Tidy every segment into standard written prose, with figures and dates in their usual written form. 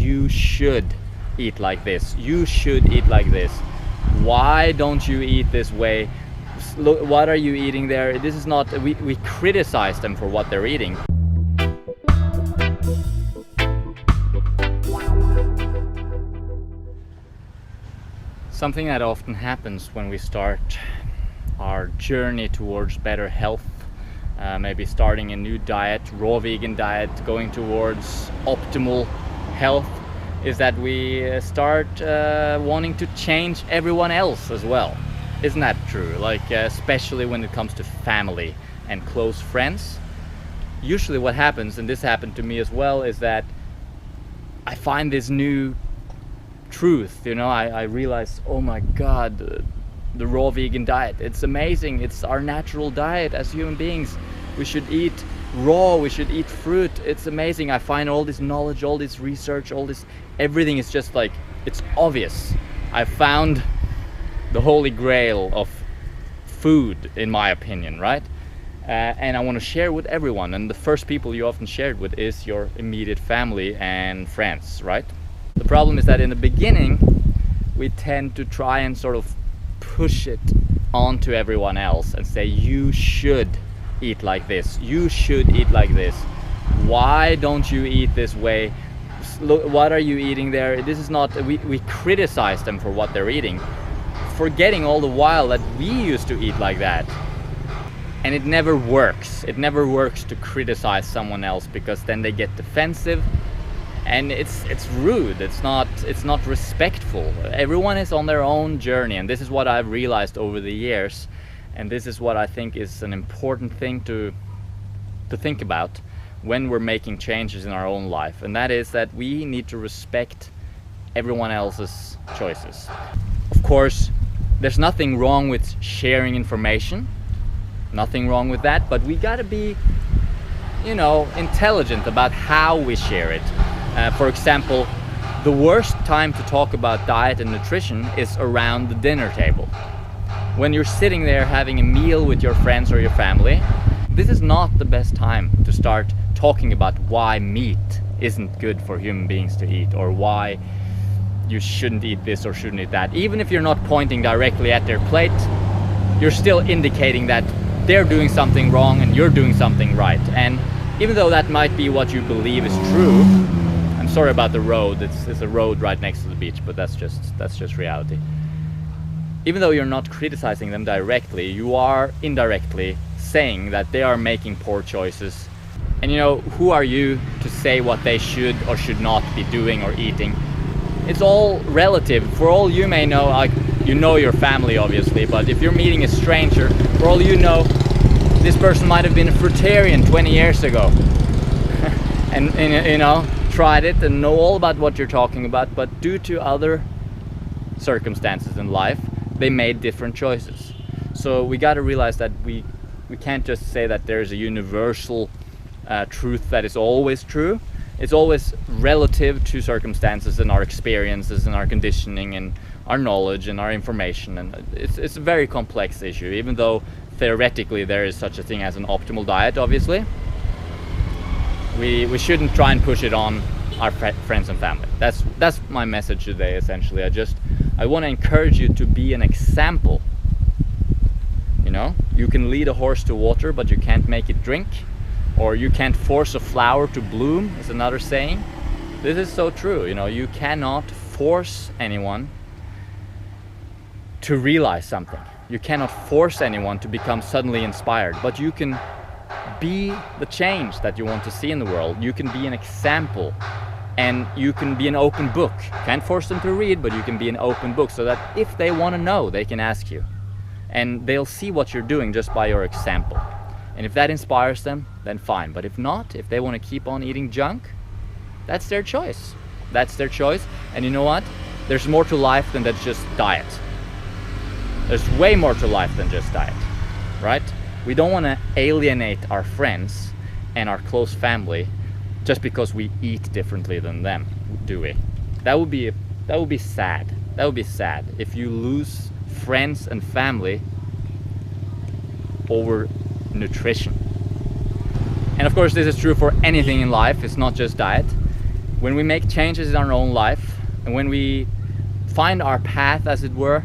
you should eat like this, you should eat like this, why don't you eat this way, look, what are you eating there? This is not, we criticize them for what they're eating. Something that often happens when we start our journey towards better health, maybe starting a new diet, raw vegan diet, going towards optimal health, is that we start wanting to change everyone else as well. Isn't that true? Like especially when it comes to family and close friends. Usually what happens, and this happened to me as well, is that I find this new truth, you know, I realize, oh my god, the raw vegan diet, it's amazing, it's our natural diet as human beings, we should eat raw, we should eat fruit, it's amazing. I find all this knowledge, all this research, all this, everything is just like, it's obvious. I found the holy grail of food, in my opinion, right? And I want to share with everyone, and the first people you often share it with is your immediate family and friends, right? The problem is that in the beginning we tend to try and sort of push it onto everyone else and say, you should eat like this, you should eat like this, why don't you eat this way, look, what are you eating there? This is not, we criticize them for what they're eating, forgetting all the while that we used to eat like that. And it never works. It never works to criticize someone else, because then they get defensive. And it's rude, it's not respectful. Everyone is on their own journey, and this is what I've realized over the years, and this is what I think is an important thing to think about when we're making changes in our own life, and that is that we need to respect everyone else's choices. Of course, there's nothing wrong with sharing information, nothing wrong with that, but we gotta be, you know, intelligent about how we share it. For example, the worst time to talk about diet and nutrition is around the dinner table. When you're sitting there having a meal with your friends or your family, this is not the best time to start talking about why meat isn't good for human beings to eat, or why you shouldn't eat this or shouldn't eat that. Even if you're not pointing directly at their plate, you're still indicating that they're doing something wrong and you're doing something right. And even though that might be what you believe is true, I'm sorry about the road, it's a road right next to the beach, but that's just reality. Even though you're not criticizing them directly, you are indirectly saying that they are making poor choices. And you know, who are you to say what they should or should not be doing or eating? It's all relative. For all you may know, like, you know your family obviously, but if you're meeting a stranger, for all you know, this person might have been a fruitarian 20 years ago and you know, tried it and know all about what you're talking about, but due to other circumstances in life, they made different choices. So we got to realize that we can't just say that there's a universal truth that is always true. It's always relative to circumstances and our experiences and our conditioning and our knowledge and our information, and it's a very complex issue, even though theoretically there is such a thing as an optimal diet. Obviously we shouldn't try and push it on our friends and family. That's my message today, essentially. I want to encourage you to be an example. You know, you can lead a horse to water, but you can't make it drink. Or you can't force a flower to bloom, is another saying. This is so true. You know, you cannot force anyone to realize something. You cannot force anyone to become suddenly inspired, but you can be the change that you want to see in the world. You can be an example, and you can be an open book. Can't force them to read, but you can be an open book, so that if they want to know, they can ask you. And they'll see what you're doing just by your example. And if that inspires them, then fine. But if not, if they want to keep on eating junk, that's their choice. That's their choice. And you know what? There's more to life than that's just diet. There's way more to life than just diet, right? We don't want to alienate our friends and our close family just because we eat differently than them, do we? That would be sad. That would be sad if you lose friends and family over nutrition. And of course this is true for anything in life, it's not just diet. When we make changes in our own life, and when we find our path, as it were,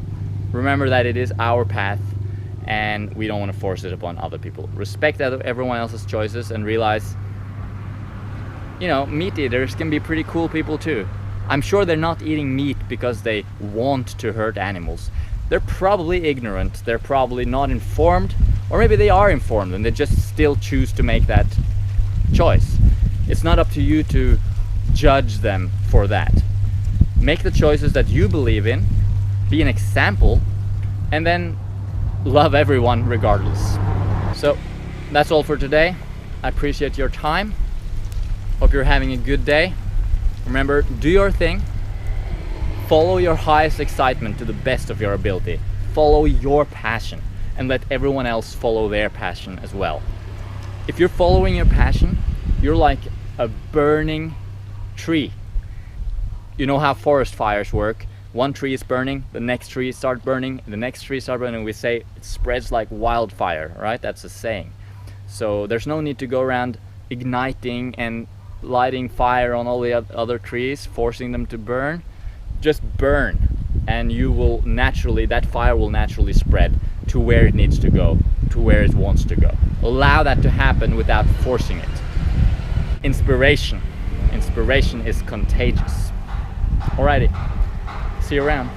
remember that it is our path, and we don't want to force it upon other people. Respect everyone else's choices, and realize, you know, meat eaters can be pretty cool people too. I'm sure they're not eating meat because they want to hurt animals. They're probably ignorant, they're probably not informed, or maybe they are informed and they just still choose to make that choice. It's not up to you to judge them for that. Make the choices that you believe in, be an example, and then love everyone regardless. So that's all for today. I appreciate your time. Hope you're having a good day. Remember, do your thing. Follow your highest excitement to the best of your ability. Follow your passion and let everyone else follow their passion as well. If you're following your passion, you're like a burning tree. You know how forest fires work. One tree is burning, the next tree starts burning, the next tree starts burning. We say it spreads like wildfire, right? That's a saying. So there's no need to go around igniting and lighting fire on all the other trees, forcing them to burn. Just burn, and you will naturally, that fire will naturally spread to where it needs to go, to where it wants to go. Allow that to happen without forcing it. Inspiration is contagious. Alrighty, see you around.